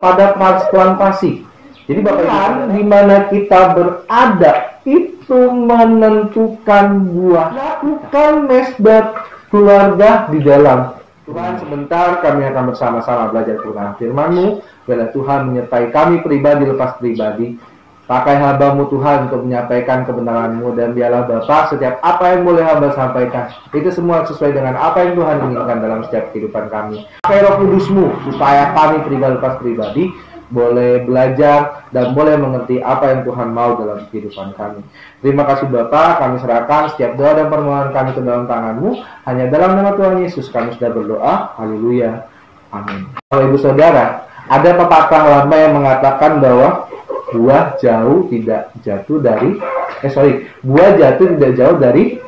pada transplantasi. Jadi Bapak di mana kita berada itu menentukan buah. Lakukan mesbah keluarga di dalam. Tuhan, sebentar kami akan bersama-sama belajar kebenaran firman-Mu. Biarlah Tuhan menyertai kami pribadi lepas pribadi. Pakai hamba-Mu Tuhan untuk menyampaikan kebenaran-Mu. Dan biarlah Bapa, setiap apa yang boleh hamba sampaikan, itu semua sesuai dengan apa yang Tuhan inginkan dalam setiap kehidupan kami. Pakai Roh Kudus-Mu, supaya kami pribadi lepas pribadi boleh belajar dan boleh mengerti apa yang Tuhan mau dalam kehidupan kami. Terima kasih Bapa, kami serahkan setiap doa dan permohonan kami ke dalam tangan-Mu. Hanya dalam nama Tuhan Yesus kami sudah berdoa. Haleluya. Amin. Bapak Ibu Saudara, ada pepatah lama yang mengatakan bahwa buah jatuh tidak jauh dari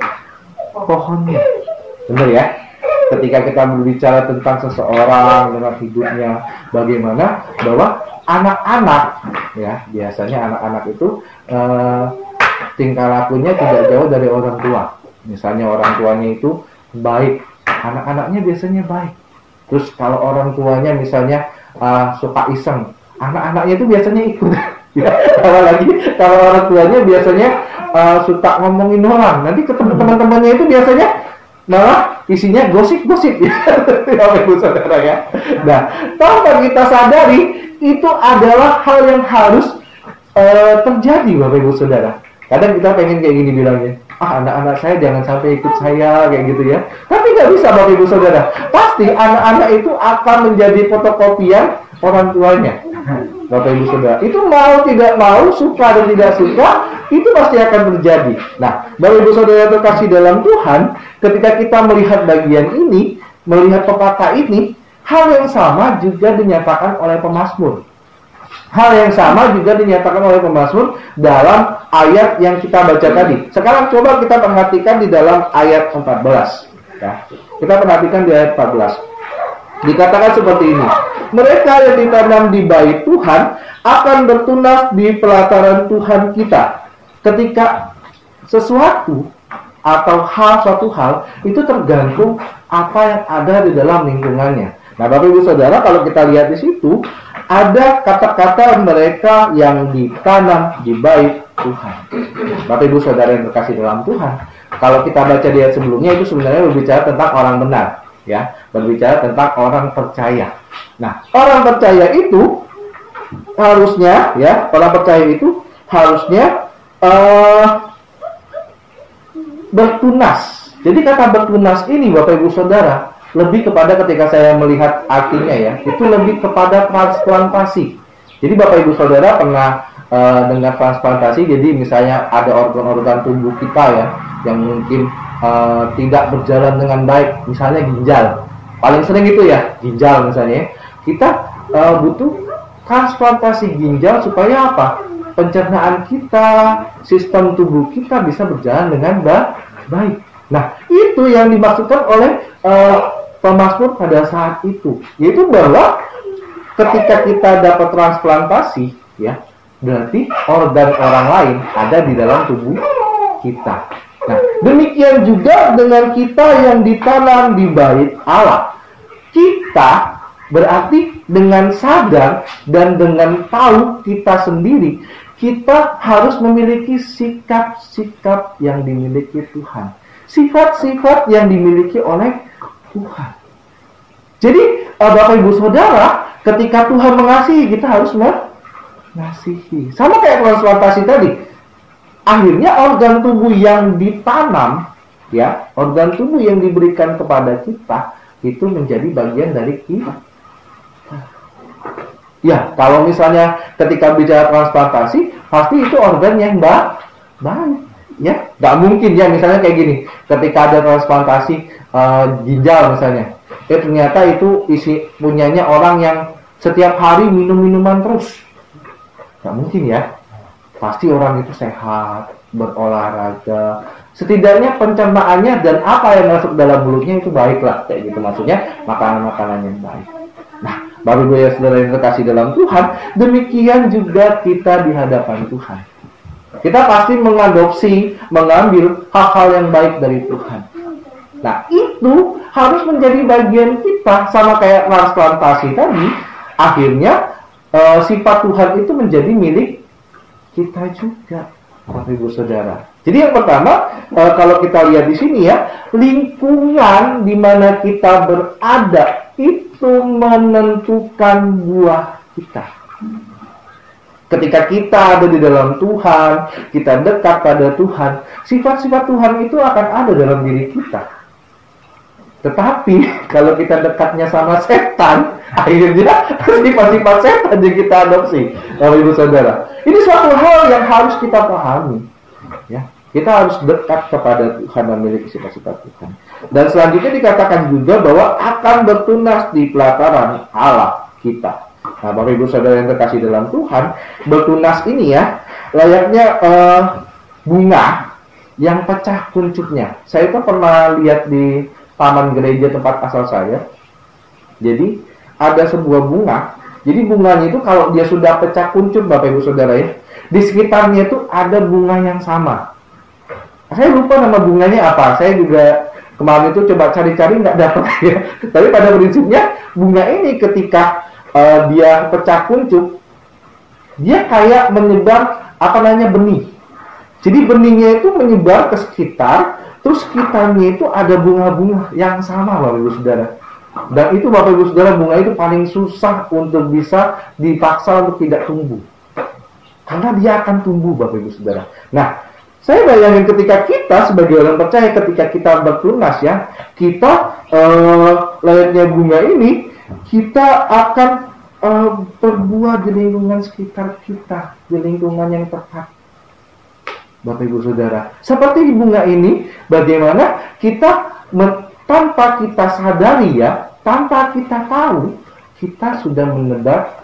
pohonnya. Benar ya? Ketika kita berbicara tentang seseorang dengan hidupnya bagaimana, bahwa anak-anak ya, biasanya anak-anak itu tingkah lakunya tidak jauh dari orang tua. Misalnya orang tuanya itu baik, anak-anaknya biasanya baik. Terus kalau orang tuanya misalnya suka iseng, anak-anaknya itu biasanya ikut. Ya, apalagi kalau orang tuanya biasanya suka ngomongin orang, nanti ketemu teman-temannya itu biasanya malah isinya gosip-gosip ya, Bapak Ibu Saudara ya. Nah, tanpa kita sadari itu adalah hal yang harus terjadi Bapak Ibu Saudara. Kadang kita pengen kayak gini bilangnya, anak-anak saya jangan sampai ikut saya kayak gitu ya. Tapi nggak bisa Bapak Ibu Saudara. Pasti anak-anak itu akan menjadi fotokopian orang tuanya. Bapak Ibu Saudara, itu mau tidak mau, suka dan tidak suka, itu pasti akan terjadi. Nah, Bapak Ibu Saudara terkasih dalam Tuhan, ketika kita melihat bagian ini, melihat pepatah ini, hal yang sama juga dinyatakan oleh pemazmur. Hal yang sama juga dinyatakan oleh pemazmur dalam ayat yang kita baca tadi. Sekarang coba kita perhatikan di dalam ayat 14. Ya. Kita perhatikan di ayat 14. Dikatakan seperti ini. Mereka yang ditanam di bait Tuhan akan bertunas di pelataran Tuhan kita. Ketika sesuatu atau suatu hal itu tergantung apa yang ada di dalam lingkungannya. Nah, Bapak Ibu Saudara, kalau kita lihat di situ ada kata-kata mereka yang ditanam di bait Tuhan. Bapak Ibu Saudara yang terkasih dalam Tuhan, kalau kita baca di ayat sebelumnya itu sebenarnya berbicara tentang orang benar. Ya, berbicara tentang orang percaya. Nah, orang percaya itu harusnya bertunas. Jadi kata bertunas ini Bapak Ibu Saudara lebih kepada, ketika saya melihat artinya ya, itu lebih kepada transplantasi. Jadi Bapak Ibu Saudara pernah dengar transplantasi, jadi misalnya ada organ-organ tubuh kita ya yang mungkin tidak berjalan dengan baik, misalnya ginjal, paling sering itu ya ginjal misalnya, kita butuh transplantasi ginjal supaya apa? Pencernaan kita, sistem tubuh kita bisa berjalan dengan baik. Nah, itu yang dimaksudkan oleh pemazmur pada saat itu, yaitu bahwa ketika kita dapat transplantasi ya, berarti organ orang lain ada di dalam tubuh kita. Nah, demikian juga dengan kita yang ditanam di bait Allah. Kita berarti dengan sadar dan dengan tahu kita sendiri, kita harus memiliki sikap-sikap yang dimiliki Tuhan. Sifat-sifat yang dimiliki oleh Tuhan. Jadi, Bapak Ibu Saudara, ketika Tuhan mengasihi, kita harus mengasihi. Sama kayak transplantasi tadi. Akhirnya organ tubuh yang ditanam, ya, organ tubuh yang diberikan kepada kita itu menjadi bagian dari kita. Ya, kalau misalnya ketika bicara transplantasi, pasti itu organ yang baik, ya. Nggak mungkin ya, misalnya kayak gini, ketika ada transplantasi ginjal misalnya, ternyata itu punyanya orang yang setiap hari minum minuman terus. Nggak mungkin ya. Pasti orang itu sehat, berolahraga, setidaknya pencernaannya dan apa yang masuk dalam mulutnya itu baiklah, kayak gitu, maksudnya makanan-makanan yang baik. Nah, Bapak Ibu ya Saudara yang terkasih dalam Tuhan, demikian juga kita di hadapan Tuhan. Kita pasti mengambil hal-hal yang baik dari Tuhan. Nah, itu harus menjadi bagian kita, sama kayak transplantasi tadi. Akhirnya sifat Tuhan itu menjadi milik kita juga, Bapak Ibu Saudara. Jadi yang pertama, kalau kita lihat di sini ya, lingkungan di mana kita berada itu menentukan buah kita. Ketika kita ada di dalam Tuhan, kita dekat pada Tuhan, sifat-sifat Tuhan itu akan ada dalam diri kita. Tetapi kalau kita dekatnya sama setan, akhirnya sifat-sifat setan yang kita adopsi, Bapak Ibu Saudara. Ini suatu hal yang harus kita pahami. Ya, kita harus dekat kepada Tuhan dan memiliki sifat-sifat Tuhan. Dan selanjutnya dikatakan juga bahwa akan bertunas di pelataran Allah kita. Nah, Bapak Ibu Saudara yang terkasih dalam Tuhan, bertunas ini ya, layaknya bunga yang pecah kuncupnya. Saya itu pernah lihat di taman gereja tempat asal saya. Jadi ada sebuah bunga. Jadi bunganya itu kalau dia sudah pecah kuncup, Bapak Ibu Saudara ya, di sekitarnya itu ada bunga yang sama. Saya lupa nama bunganya apa. Saya juga kemarin itu coba cari-cari nggak dapat ya. Tapi pada prinsipnya bunga ini ketika dia pecah kuncup, dia kayak menyebar benih. Jadi benihnya itu menyebar ke sekitar, terus sekitarnya itu ada bunga-bunga yang sama, Bapak Ibu Saudara. Dan itu Bapak Ibu Saudara, bunga itu paling susah untuk bisa dipaksa untuk tidak tumbuh. Karena dia akan tumbuh, Bapak Ibu Saudara. Nah, saya bayangin ketika kita sebagai orang percaya, ketika kita bertunas ya, kita layaknya bunga ini, kita akan berbuah di lingkungan sekitar kita, di lingkungan yang tepat, Bapak Ibu Saudara. Seperti di bunga ini, bagaimana kita tanpa kita sadari ya, tanpa kita tahu, kita sudah menebar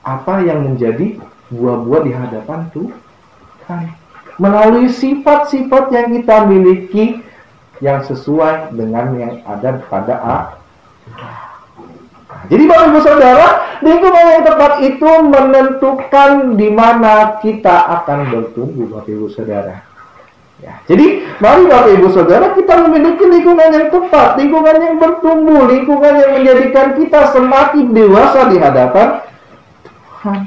apa yang menjadi buah-buah di hadapan Tuhan. Melalui sifat-sifat yang kita miliki yang sesuai dengan yang ada pada Allah. Jadi Bapak Ibu Saudara, lingkungan yang tepat itu menentukan di mana kita akan bertumbuh, Bapak Ibu Saudara. Ya, jadi mari Bapak Ibu Saudara, kita memiliki lingkungan yang tepat, lingkungan yang bertumbuh, lingkungan yang menjadikan kita semakin dewasa di hadapan Tuhan.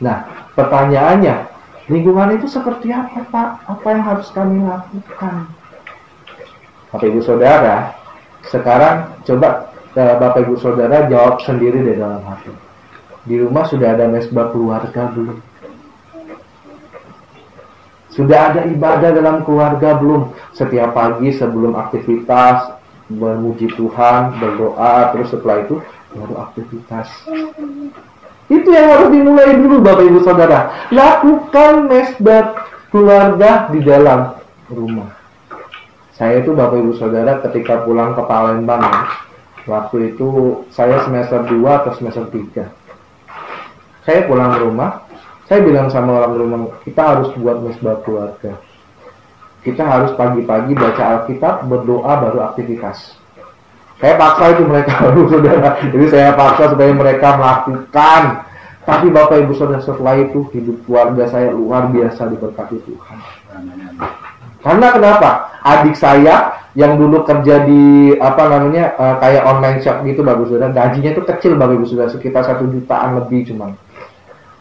Nah, pertanyaannya, lingkungan itu seperti apa, Pak? Apa yang harus kami lakukan? Bapak Ibu Saudara, sekarang coba Bapak Ibu Saudara jawab sendiri di dalam hati. Di rumah sudah ada mesbah keluarga belum? Sudah ada ibadah dalam keluarga belum? Setiap pagi sebelum aktivitas memuji Tuhan, berdoa, terus setelah itu baru aktivitas. Itu yang harus dimulai dulu, Bapak Ibu Saudara. Lakukan mesbah keluarga di dalam rumah. Saya itu Bapak Ibu Saudara ketika pulang ke Palembang, waktu itu saya semester 2 atau semester 3. Saya pulang ke rumah, saya bilang sama orang rumah, kita harus buat mesbah keluarga. Kita harus pagi-pagi baca Alkitab, berdoa, baru aktivitas. Saya paksa itu mereka, Bapak Saudara. Jadi saya paksa supaya mereka melakukan. Tapi Bapak Ibu Saudara, setelah itu hidup keluarga saya luar biasa diberkati Tuhan. Karena kenapa? Adik saya yang dulu kerja di kayak online shop gitu, Bapak Saudara, gajinya itu kecil, Bapak Ibu Saudara, sekitar 1 jutaan lebih cuman.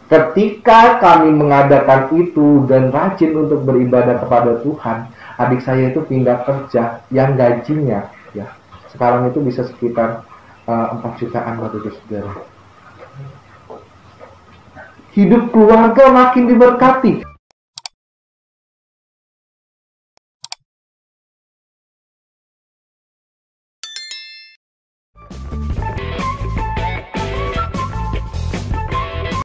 Ketika kami mengadakan itu dan rajin untuk beribadah kepada Tuhan, adik saya itu pindah kerja yang gajinya ya sekarang itu bisa sekitar 4 jutaan, Bapak Ibu Saudara. Hidup keluarga makin diberkati.